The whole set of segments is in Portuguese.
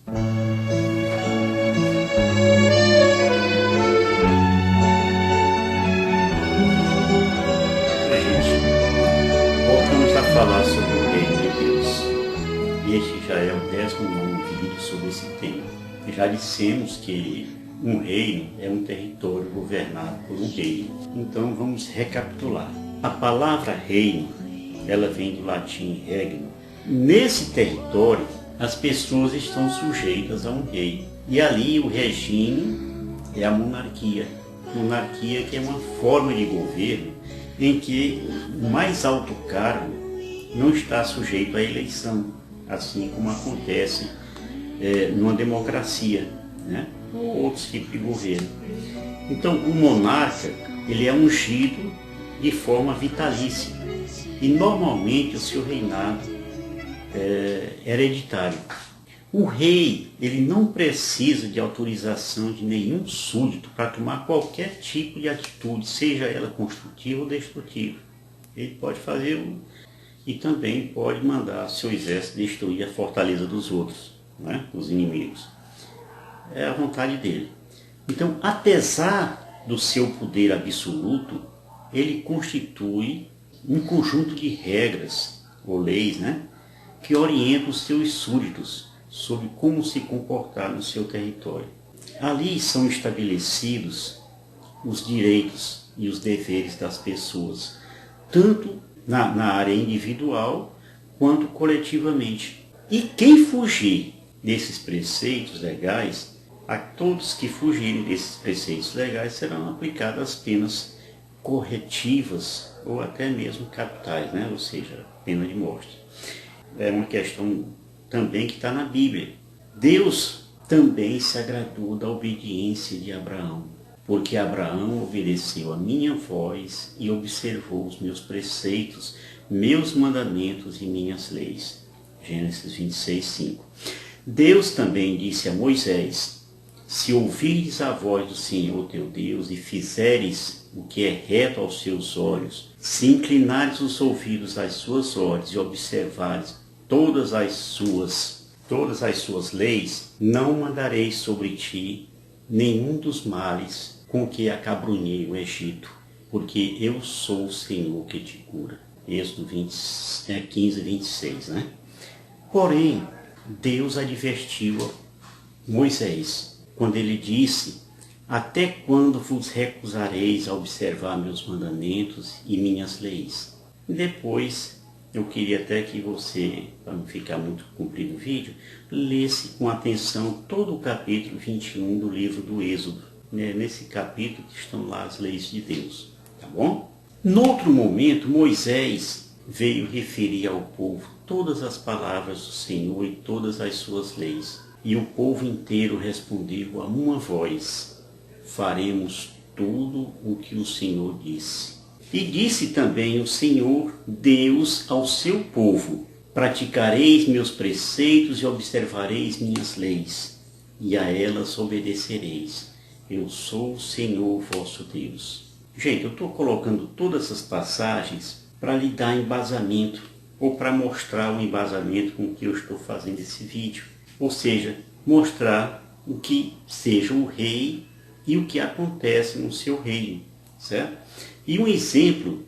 Gente, voltamos a falar sobre o reino de Deus. Este já é o 19º vídeo sobre esse tema. Já dissemos que um reino é um território governado por um rei. Então vamos recapitular. A palavra reino, ela vem do latim regno. Nesse território, as pessoas estão sujeitas a um rei. E ali o regime é a monarquia. Monarquia que é uma forma de governo em que o mais alto cargo não está sujeito à eleição, assim como acontece numa democracia, né? Ou outros tipos de governo. Então o monarca, ele é ungido de forma vitalícia e normalmente o seu reinado é hereditário. O rei, ele não precisa de autorização de nenhum súdito para tomar qualquer tipo de atitude, seja ela construtiva ou destrutiva. Ele pode fazer e também pode mandar seu exército destruir a fortaleza dos outros, né? Dos inimigos. É a vontade dele. Então, apesar do seu poder absoluto, ele constitui um conjunto de regras ou leis, né? Que orientam os seus súditos sobre como se comportar no seu território. Ali são estabelecidos os direitos e os deveres das pessoas, tanto na área individual quanto coletivamente. E quem fugir desses preceitos legais, a todos que fugirem desses preceitos legais serão aplicadas penas corretivas ou até mesmo capitais, né? Ou seja, pena de morte. É uma questão também que está na Bíblia. Deus também se agradou da obediência de Abraão, porque Abraão obedeceu a minha voz e observou os meus preceitos, meus mandamentos e minhas leis. Gênesis 26, 5. Deus também disse a Moisés: se ouvires a voz do Senhor teu Deus e fizeres o que é reto aos seus olhos, se inclinares os ouvidos às suas ordens e observares todas as suas leis, não mandarei sobre ti nenhum dos males com que acabrunhei o Egito, porque eu sou o Senhor que te cura. Êxodo 15, 26, né? Porém, Deus advertiu Moisés, quando ele disse: até quando vos recusareis a observar meus mandamentos e minhas leis? E depois, eu queria até que você, para não ficar muito comprido o vídeo, lesse com atenção todo o capítulo 21 do livro do Êxodo. Nesse capítulo estão lá as leis de Deus, tá bom? Noutro momento, Moisés veio referir ao povo todas as palavras do Senhor e todas as suas leis. E o povo inteiro respondeu a uma voz: faremos tudo o que o Senhor disse. E disse também o Senhor Deus ao seu povo: praticareis meus preceitos e observareis minhas leis, e a elas obedecereis. Eu sou o Senhor vosso Deus. Gente, eu estou colocando todas essas passagens para lhe dar embasamento, ou para mostrar o embasamento com que eu estou fazendo esse vídeo. Ou seja, mostrar o que seja o rei e o que acontece no seu reino, certo? E um exemplo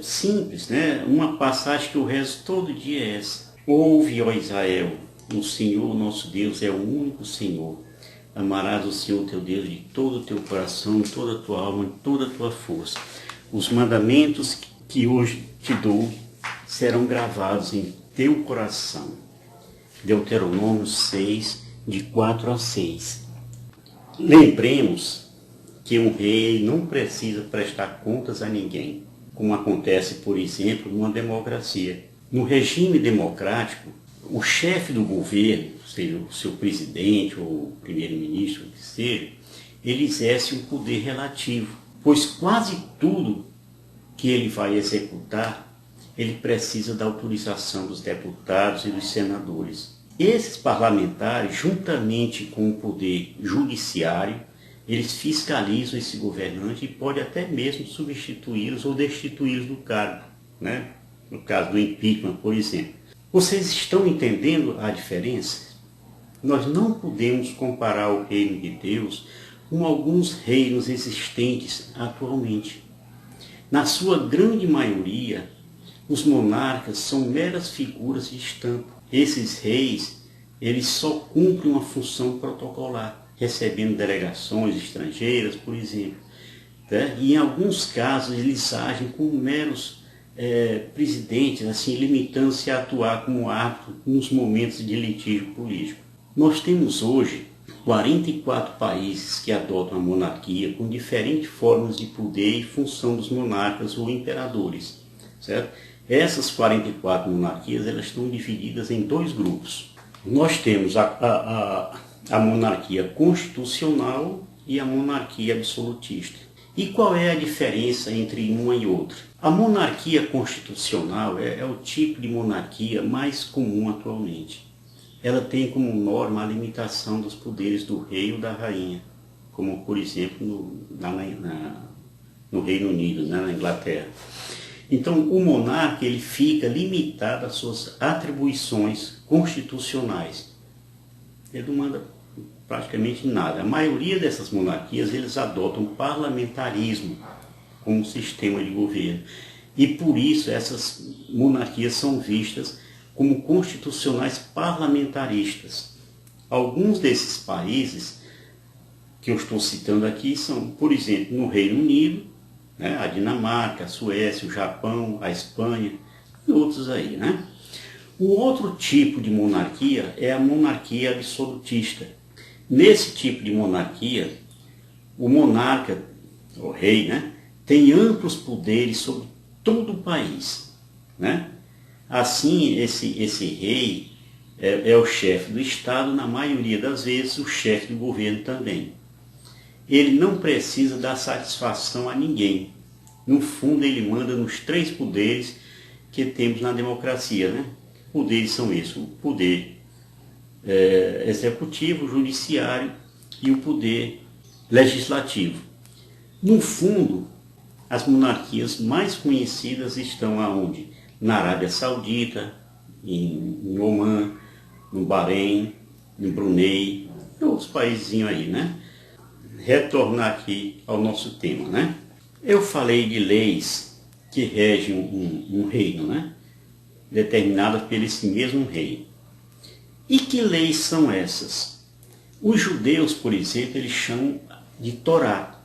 simples, né? Uma passagem que eu rezo todo dia é essa: ouve, ó Israel, o Senhor nosso Deus é o único Senhor. Amarás o Senhor teu Deus de todo o teu coração, de toda a tua alma, de toda a tua força. Os mandamentos que hoje te dou serão gravados em teu coração. Deuteronômio 6, de 4 a 6. Lembremos que um rei não precisa prestar contas a ninguém, como acontece, por exemplo, numa democracia. No regime democrático, o chefe do governo, seja o seu presidente ou o primeiro-ministro, o que seja, ele exerce um poder relativo, pois quase tudo que ele vai executar, ele precisa da autorização dos deputados e dos senadores. Esses parlamentares, juntamente com o poder judiciário, eles fiscalizam esse governante e podem até mesmo substituí-los ou destituí-los do cargo, né? No caso do impeachment, por exemplo. Vocês estão entendendo a diferença? Nós não podemos comparar o reino de Deus com alguns reinos existentes atualmente. Na sua grande maioria, os monarcas são meras figuras de estampa. Esses reis, eles só cumprem uma função protocolar, recebendo delegações estrangeiras, por exemplo. Né? E em alguns casos eles agem como meros presidentes, assim, limitando-se a atuar como árbitro nos momentos de litígio político. Nós temos hoje 44 países que adotam a monarquia com diferentes formas de poder e função dos monarcas ou imperadores, certo? Essas 44 monarquias, elas estão divididas em dois grupos. Nós temos a monarquia constitucional e a monarquia absolutista. E qual é a diferença entre uma e outra? A monarquia constitucional é o tipo de monarquia mais comum atualmente. Ela tem como norma a limitação dos poderes do rei ou da rainha, como por exemplo no Reino Unido, né, na Inglaterra. Então o monarca ele fica limitado às suas atribuições constitucionais. Ele não manda praticamente nada. A maioria dessas monarquias eles adotam parlamentarismo como sistema de governo. E por isso essas monarquias são vistas como constitucionais parlamentaristas. Alguns desses países que eu estou citando aqui são, por exemplo, no Reino Unido, né, a Dinamarca, a Suécia, o Japão, a Espanha e outros aí, né? O outro tipo de monarquia é a monarquia absolutista. Nesse tipo de monarquia, o monarca, o rei, né, tem amplos poderes sobre todo o país, né? Assim, esse rei é o chefe do Estado, na maioria das vezes, o chefe do governo também. Ele não precisa dar satisfação a ninguém. No fundo, ele manda nos três poderes que temos na democracia, né? Poderes são esses: o poder executivo, o judiciário e o poder legislativo. No fundo, as monarquias mais conhecidas estão aonde? Na Arábia Saudita, em Omã, no Bahrein, no Brunei, e outros países aí, né? Retornar aqui ao nosso tema, né? Eu falei de leis que regem um reino, né? Determinadas por esse mesmo rei. E que leis são essas? Os judeus, por exemplo, eles chamam de Torá,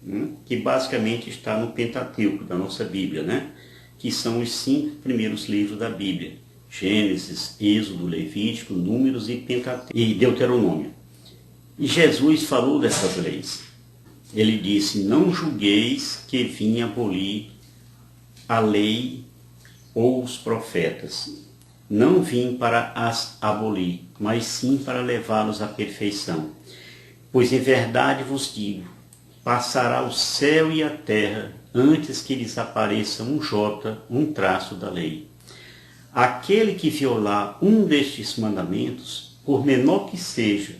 né? Que basicamente está no Pentateuco da nossa Bíblia, né? Que são os 5 primeiros livros da Bíblia: Gênesis, Êxodo, Levítico, Números e Deuteronômio. E Jesus falou dessas leis. Ele disse: não julgueis que vim abolir a lei ou os profetas. Não vim para as abolir, mas sim para levá-los à perfeição. Pois em verdade vos digo, passará o céu e a terra antes que lhes apareça um jota, um traço da lei. Aquele que violar um destes mandamentos, por menor que seja,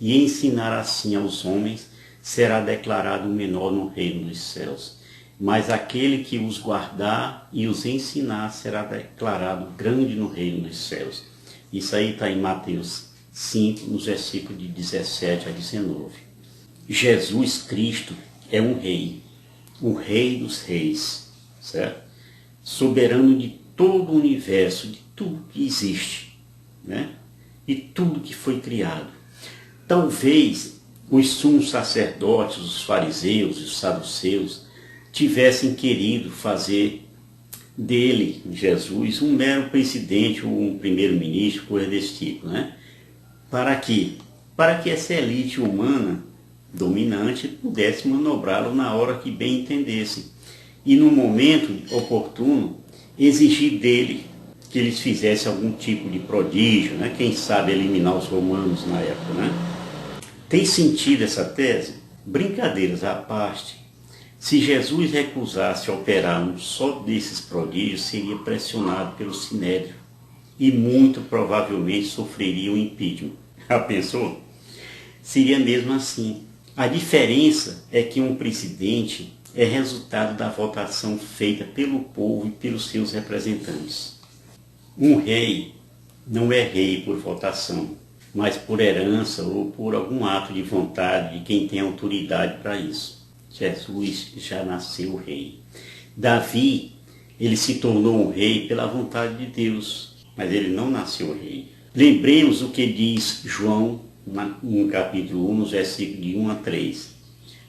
e ensinar assim aos homens, será declarado menor no reino dos céus. Mas aquele que os guardar e os ensinar será declarado grande no reino dos céus. Isso aí está em Mateus 5, nos versículos de 17 a 19. Jesus Cristo é um rei, o rei dos reis, certo? Soberano de todo o universo, de tudo que existe, né? E tudo que foi criado. Talvez os sumos sacerdotes, os fariseus e os saduceus tivessem querido fazer dele, Jesus, um mero presidente ou um primeiro-ministro, coisa desse tipo, né? Para quê? Para que essa elite humana dominante pudesse manobrá-lo na hora que bem entendessem. E no momento oportuno, exigir dele que eles fizessem algum tipo de prodígio, né? Quem sabe eliminar os romanos na época, né? Tem sentido essa tese? Brincadeiras à parte. Se Jesus recusasse operar um só desses prodígios, seria pressionado pelo Sinédrio e muito provavelmente sofreria um impeachment. Já pensou? Seria mesmo assim. A diferença é que um presidente é resultado da votação feita pelo povo e pelos seus representantes. Um rei não é rei por votação. mas por herança ou por algum ato de vontade de quem tem autoridade para isso. Jesus já nasceu rei. Davi, ele se tornou um rei pela vontade de Deus, mas ele não nasceu rei. Lembremos o que diz João no capítulo 1, nos versículos de 1 a 3.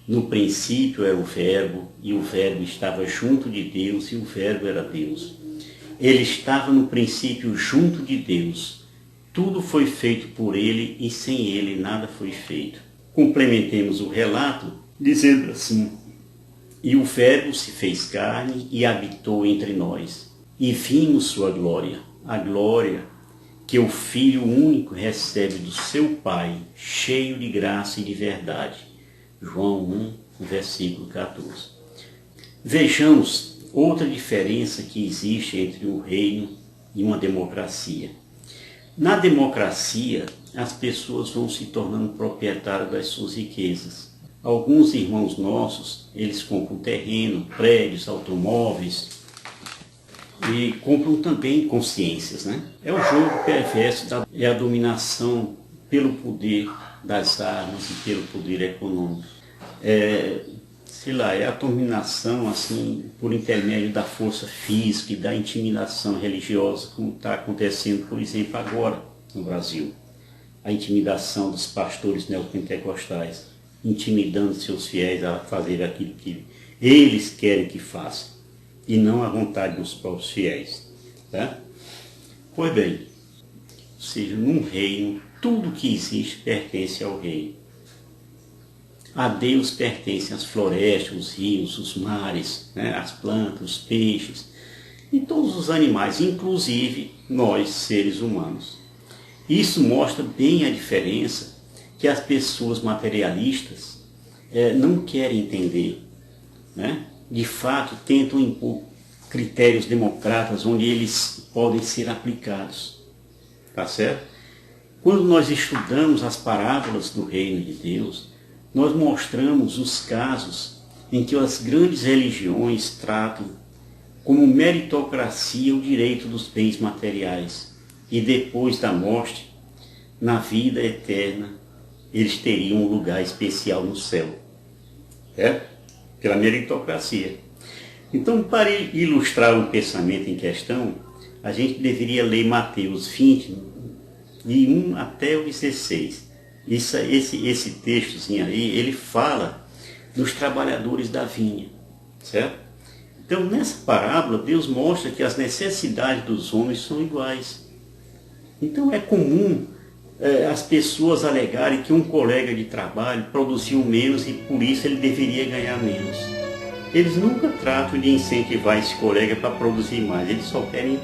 No princípio era o Verbo, e o Verbo estava junto de Deus, e o Verbo era Deus. Ele estava no princípio junto de Deus. Tudo foi feito por ele, e sem ele nada foi feito. Complementemos o relato dizendo assim: e o Verbo se fez carne e habitou entre nós, e vimos sua glória, a glória que o Filho único recebe do seu Pai, cheio de graça e de verdade. João 1, versículo 14. Vejamos outra diferença que existe entre um reino e uma democracia. Na democracia, as pessoas vão se tornando proprietárias das suas riquezas. Alguns irmãos nossos, eles compram terreno, prédios, automóveis e compram também consciências, né? É o jogo perverso, é a dominação pelo poder das armas e pelo poder econômico. É a dominação assim, por intermédio da força física e da intimidação religiosa, como está acontecendo, por exemplo, agora no Brasil. A intimidação dos pastores neopentecostais, intimidando seus fiéis a fazer aquilo que eles querem que façam, e não a vontade dos próprios fiéis. Tá? Pois bem, ou seja, num reino, tudo que existe pertence ao rei. A Deus pertencem as florestas, os rios, os mares, né, as plantas, os peixes e todos os animais, inclusive nós, seres humanos. Isso mostra bem a diferença que as pessoas materialistas não querem entender. Né? De fato, tentam impor critérios democratas onde eles podem ser aplicados. Tá certo? Quando nós estudamos as parábolas do reino de Deus, nós mostramos os casos em que as grandes religiões tratam como meritocracia o direito dos bens materiais. E depois da morte, na vida eterna, eles teriam um lugar especial no céu. Pela meritocracia. Então, para ilustrar o pensamento em questão, a gente deveria ler Mateus 20, de 1 até o 16. Esse textozinho aí, ele fala dos trabalhadores da vinha, certo? Então, nessa parábola, Deus mostra que as necessidades dos homens são iguais. Então, é comum as pessoas alegarem que um colega de trabalho produziu menos e por isso ele deveria ganhar menos. Eles nunca tratam de incentivar esse colega para produzir mais, eles só querem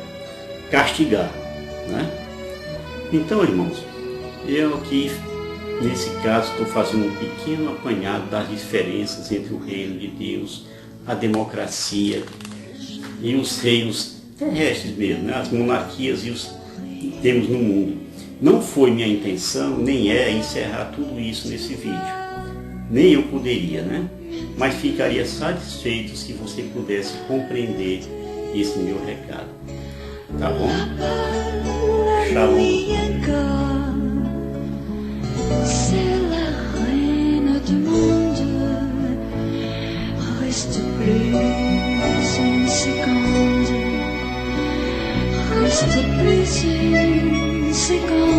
castigar, né? Então, irmãos, eu aqui, nesse caso, estou fazendo um pequeno apanhado das diferenças entre o reino de Deus, a democracia e os reinos terrestres mesmo, né? As monarquias e os que temos no mundo. Não foi minha intenção, nem é encerrar tudo isso nesse vídeo. Nem eu poderia, né? Mas ficaria satisfeito se você pudesse compreender esse meu recado. Tá bom? Shalom.